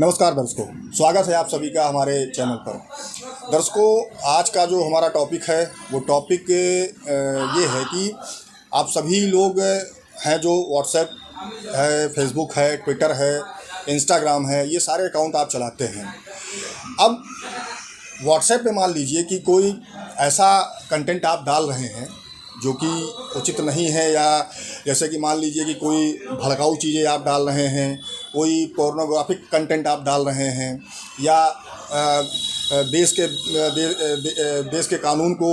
नमस्कार दर्शकों, स्वागत है आप सभी का हमारे चैनल पर। दर्शकों, आज का जो हमारा टॉपिक है वो टॉपिक ये है कि आप सभी लोग हैं जो व्हाट्सएप है, फेसबुक है, ट्विटर है, इंस्टाग्राम है, ये सारे अकाउंट आप चलाते हैं। अब व्हाट्सएप पे मान लीजिए कि कोई ऐसा कंटेंट आप डाल रहे हैं जो कि उचित नहीं है, या जैसे कि मान लीजिए कि कोई भड़काऊ चीज़ें आप डाल रहे हैं, कोई पोर्नोग्राफिक कंटेंट आप डाल रहे हैं, या देश के कानून को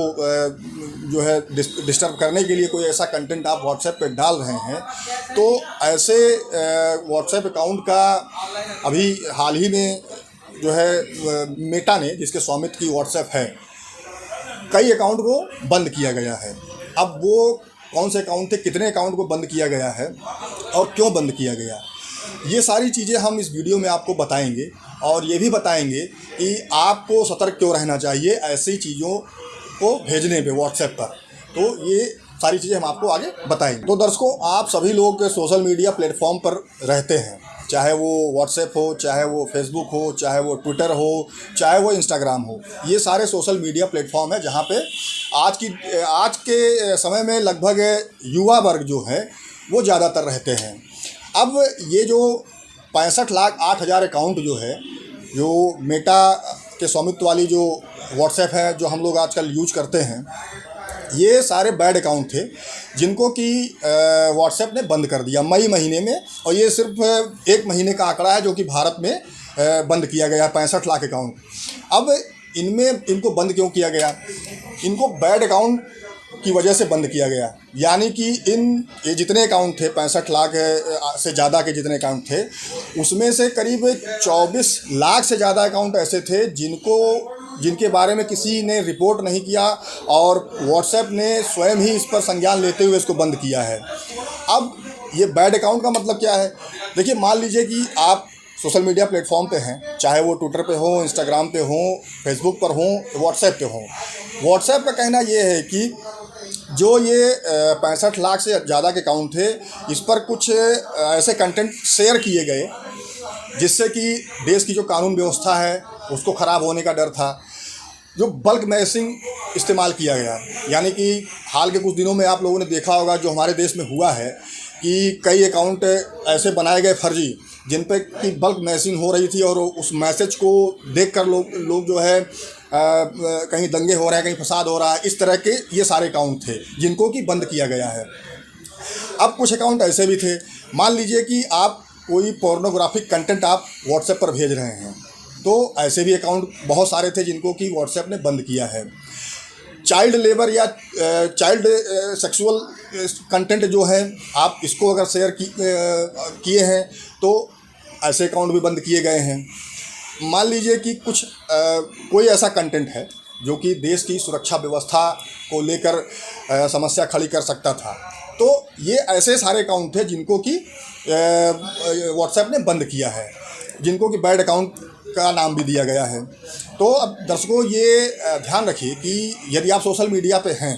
जो है डिस्टर्ब करने के लिए कोई ऐसा कंटेंट आप व्हाट्सएप पे डाल रहे हैं, तो ऐसे व्हाट्सएप अकाउंट का अभी हाल ही में जो है मेटा ने, जिसके स्वामित्व की व्हाट्सएप है, कई अकाउंट को बंद किया गया है। अब वो कौन से अकाउंट थे, कितने अकाउंट को बंद किया गया है और क्यों बंद किया गया, ये सारी चीज़ें हम इस वीडियो में आपको बताएंगे। और ये भी बताएंगे कि आपको सतर्क क्यों रहना चाहिए ऐसी चीज़ों को भेजने पे व्हाट्सएप पर। तो ये सारी चीज़ें हम आपको आगे बताएंगे। तो दर्शकों, आप सभी लोग सोशल मीडिया प्लेटफॉर्म पर रहते हैं, चाहे वो व्हाट्सएप हो, चाहे वो फेसबुक हो, चाहे वो ट्विटर हो, चाहे वो इंस्टाग्राम हो। ये सारे सोशल मीडिया प्लेटफॉर्म है जहाँ पे आज के समय में लगभग युवा वर्ग जो है वो ज़्यादातर रहते हैं। अब ये जो 65,08,000 अकाउंट जो है, जो मेटा के स्वामित्व वाली जो व्हाट्सएप है, जो हम लोग आजकल यूज करते हैं, ये सारे बैड अकाउंट थे जिनको कि व्हाट्सएप ने बंद कर दिया मई महीने में। और ये सिर्फ एक महीने का आंकड़ा है जो कि भारत में बंद किया गया, 65 लाख अकाउंट। अब इनको बंद क्यों किया गया? इनको बैड अकाउंट की वजह से बंद किया गया। यानी कि ये जितने अकाउंट थे, 65 लाख से ज़्यादा के जितने अकाउंट थे, उसमें से करीब 24 लाख से ज़्यादा अकाउंट ऐसे थे जिनके बारे में किसी ने रिपोर्ट नहीं किया, और व्हाट्सएप ने स्वयं ही इस पर संज्ञान लेते हुए इसको बंद किया है। अब ये बैड अकाउंट का मतलब क्या है? देखिए, मान लीजिए कि आप सोशल मीडिया प्लेटफॉर्म पे हैं, चाहे वो ट्विटर पे हो, इंस्टाग्राम पे हो, फेसबुक पर हो, व्हाट्सएप पे हो। व्हाट्सएप का कहना ये है कि जो ये 65 लाख से ज़्यादा के अकाउंट थे, इस पर कुछ ऐसे कंटेंट शेयर किए गए जिससे कि देश की जो कानून व्यवस्था है उसको ख़राब होने का डर था। जो बल्क मैसेजिंग इस्तेमाल किया गया, यानी कि हाल के कुछ दिनों में आप लोगों ने देखा होगा जो हमारे देश में हुआ है कि कई अकाउंट ऐसे बनाए गए फर्जी, जिन पे कि बल्क मैसेजिंग हो रही थी, और उस मैसेज को देखकर लोग जो है कहीं दंगे हो रहे हैं, कहीं फसाद हो रहा है, इस तरह के ये सारे अकाउंट थे जिनको कि बंद किया गया है। अब कुछ अकाउंट ऐसे भी थे, मान लीजिए कि आप कोई पोर्नोग्राफिक कंटेंट आप व्हाट्सएप पर भेज रहे हैं, तो ऐसे भी अकाउंट बहुत सारे थे जिनको कि व्हाट्सएप ने बंद किया है। चाइल्ड लेबर या चाइल्ड सेक्सुअल कंटेंट जो है, आप इसको अगर शेयर किए हैं तो ऐसे अकाउंट भी बंद किए गए हैं। मान लीजिए कि कोई ऐसा कंटेंट है जो कि देश की सुरक्षा व्यवस्था को लेकर समस्या खड़ी कर सकता था, तो ये ऐसे सारे अकाउंट थे जिनको कि व्हाट्सएप ने बंद किया है, जिनको कि बैड अकाउंट का नाम भी दिया गया है। तो अब दर्शकों, ये ध्यान रखिए कि यदि आप सोशल मीडिया पे हैं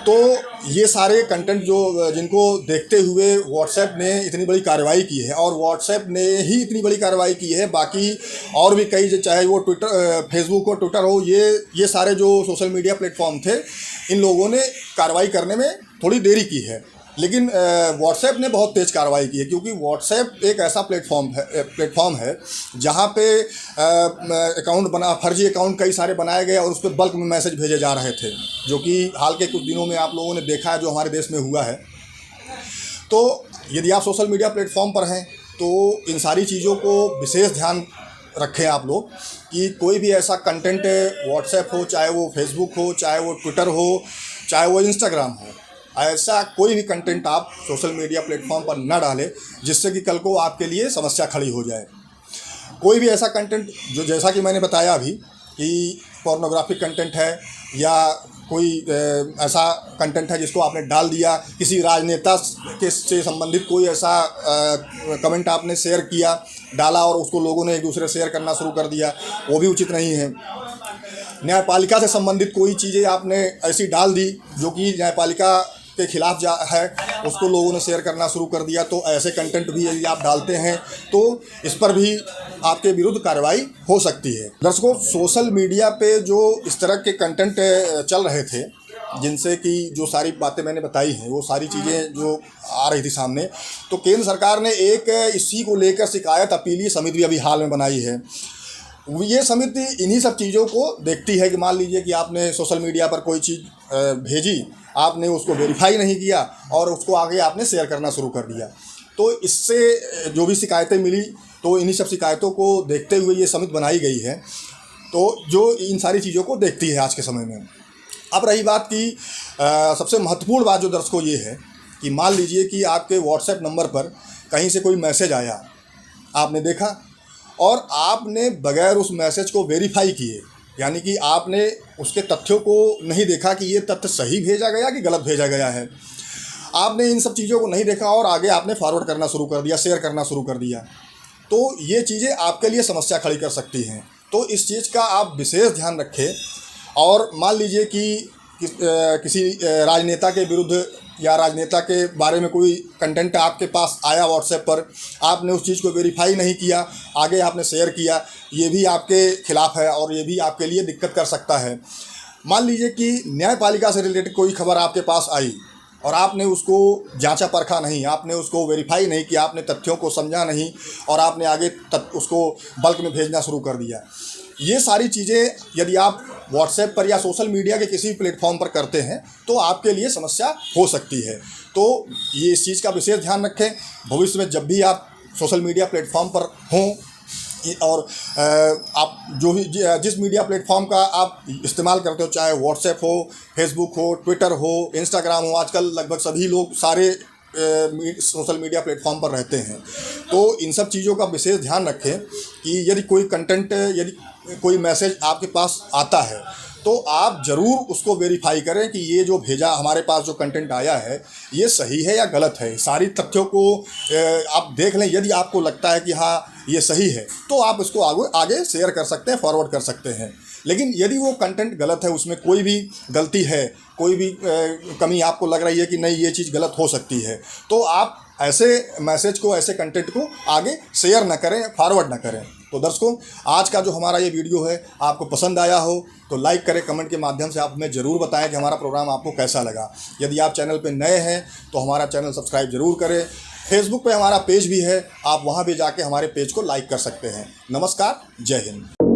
तो ये सारे कंटेंट जिनको देखते हुए व्हाट्सएप ने इतनी बड़ी कार्रवाई की है, और व्हाट्सएप ने ही इतनी बड़ी कार्रवाई की है, बाकी और भी कई, चाहे वो ट्विटर, फेसबुक हो, ट्विटर हो, ये सारे जो सोशल मीडिया प्लेटफॉर्म थे, इन लोगों ने कार्रवाई करने में थोड़ी देरी की है। लेकिन व्हाट्सएप ने बहुत तेज़ कार्रवाई की है, क्योंकि व्हाट्सएप एक ऐसा प्लेटफॉर्म है जहाँ पे फर्जी अकाउंट कई सारे बनाए गए और उस पर बल्क में मैसेज भेजे जा रहे थे, जो कि हाल के कुछ दिनों में आप लोगों ने देखा है जो हमारे देश में हुआ है। तो यदि आप सोशल मीडिया प्लेटफॉर्म पर हैं तो इन सारी चीज़ों को विशेष ध्यान रखें आप लोग, कि कोई भी ऐसा कंटेंट व्हाट्सएप हो, चाहे वो फेसबुक हो, चाहे वो ट्विटर हो, चाहे वो इंस्टाग्राम हो, ऐसा कोई भी कंटेंट आप सोशल मीडिया प्लेटफॉर्म पर न डालें जिससे कि कल को आपके लिए समस्या खड़ी हो जाए। कोई भी ऐसा कंटेंट जो, जैसा कि मैंने बताया अभी, कि पोर्नोग्राफिक कंटेंट है, या कोई ऐसा कंटेंट है जिसको आपने डाल दिया, किसी राजनेता से संबंधित कोई ऐसा कमेंट आपने शेयर किया, डाला, और उसको लोगों ने एक दूसरे शेयर करना शुरू कर दिया, वो भी उचित नहीं है। न्यायपालिका से संबंधित कोई चीज़ें आपने ऐसी डाल दी जो कि न्यायपालिका के खिलाफ है उसको लोगों ने शेयर करना शुरू कर दिया। तो ऐसे कंटेंट भी यदि आप डालते हैं तो इस पर भी आपके विरुद्ध कार्रवाई हो सकती है। दर्शकों, सोशल मीडिया पे जो इस तरह के कंटेंट चल रहे थे, जिनसे कि जो सारी बातें मैंने बताई हैं वो सारी चीज़ें जो आ रही थी सामने, तो केंद्र सरकार ने एक इसी को लेकर शिकायत अपीलीय समिति अभी हाल में बनाई है। ये समिति इन्हीं सब चीज़ों को देखती है कि मान लीजिए कि आपने सोशल मीडिया पर कोई चीज़ भेजी, आपने उसको वेरीफाई नहीं किया और उसको आगे आपने शेयर करना शुरू कर दिया, तो इससे जो भी शिकायतें मिली तो इन्हीं सब शिकायतों को देखते हुए ये समिति बनाई गई है, तो जो इन सारी चीज़ों को देखती है आज के समय में। अब रही बात की सबसे महत्वपूर्ण बात जो दर्शकों ये है कि मान लीजिए कि आपके व्हाट्सएप नंबर पर कहीं से कोई मैसेज आया, आपने देखा और आपने बगैर उस मैसेज को वेरीफाई किए, यानी कि आपने उसके तथ्यों को नहीं देखा कि ये तथ्य सही भेजा गया कि गलत भेजा गया है, आपने इन सब चीज़ों को नहीं देखा और आगे आपने फॉरवर्ड करना शुरू कर दिया, शेयर करना शुरू कर दिया, तो ये चीज़ें आपके लिए समस्या खड़ी कर सकती हैं। तो इस चीज़ का आप विशेष ध्यान रखें। और मान लीजिए कि किसी राजनेता के विरुद्ध या राजनेता के बारे में कोई कंटेंट आपके पास आया व्हाट्सएप पर, आपने उस चीज़ को वेरीफाई नहीं किया, आगे आपने शेयर किया, ये भी आपके खिलाफ है और ये भी आपके लिए दिक्कत कर सकता है। मान लीजिए कि न्यायपालिका से रिलेटेड कोई खबर आपके पास आई और आपने उसको जांचा परखा नहीं, आपने उसको वेरीफाई नहीं किया, आपने तथ्यों को समझा नहीं और आपने आगे उसको बल्क में भेजना शुरू कर दिया। ये सारी चीज़ें यदि आप व्हाट्सएप पर या सोशल मीडिया के किसी प्लेटफॉर्म पर करते हैं तो आपके लिए समस्या हो सकती है। तो ये इस चीज़ का विशेष ध्यान रखें। भविष्य में जब भी आप सोशल मीडिया प्लेटफॉर्म पर हों और आप जो भी जिस मीडिया प्लेटफॉर्म का आप इस्तेमाल करते हो, चाहे व्हाट्सएप हो, फेसबुक हो, ट्विटर हो, इंस्टाग्राम हो, आजकल लगभग सभी लोग सारे सोशल मीडिया प्लेटफॉर्म पर रहते हैं, तो इन सब चीज़ों का विशेष ध्यान रखें कि यदि कोई कंटेंट, यदि कोई मैसेज आपके पास आता है तो आप ज़रूर उसको वेरीफाई करें कि ये जो भेजा हमारे पास जो कंटेंट आया है ये सही है या गलत है। सारी तथ्यों को आप देख लें। यदि आपको लगता है कि हाँ ये सही है तो आप इसको आगे शेयर कर सकते हैं, फॉरवर्ड कर सकते हैं। लेकिन यदि वो कंटेंट गलत है, उसमें कोई भी गलती है, कोई भी कमी आपको लग रही है कि नहीं ये चीज़ गलत हो सकती है, तो आप ऐसे मैसेज को, ऐसे कंटेंट को आगे शेयर ना करें, फॉरवर्ड ना करें। तो दर्शकों, आज का जो हमारा ये वीडियो है आपको पसंद आया हो तो लाइक करें, कमेंट के माध्यम से आप हमें ज़रूर बताएं कि हमारा प्रोग्राम आपको कैसा लगा। यदि आप चैनल पर नए हैं तो हमारा चैनल सब्सक्राइब ज़रूर करें। फेसबुक पे हमारा पेज भी है, आप वहाँ भी जाके हमारे पेज को लाइक कर सकते हैं। नमस्कार, जय हिंद।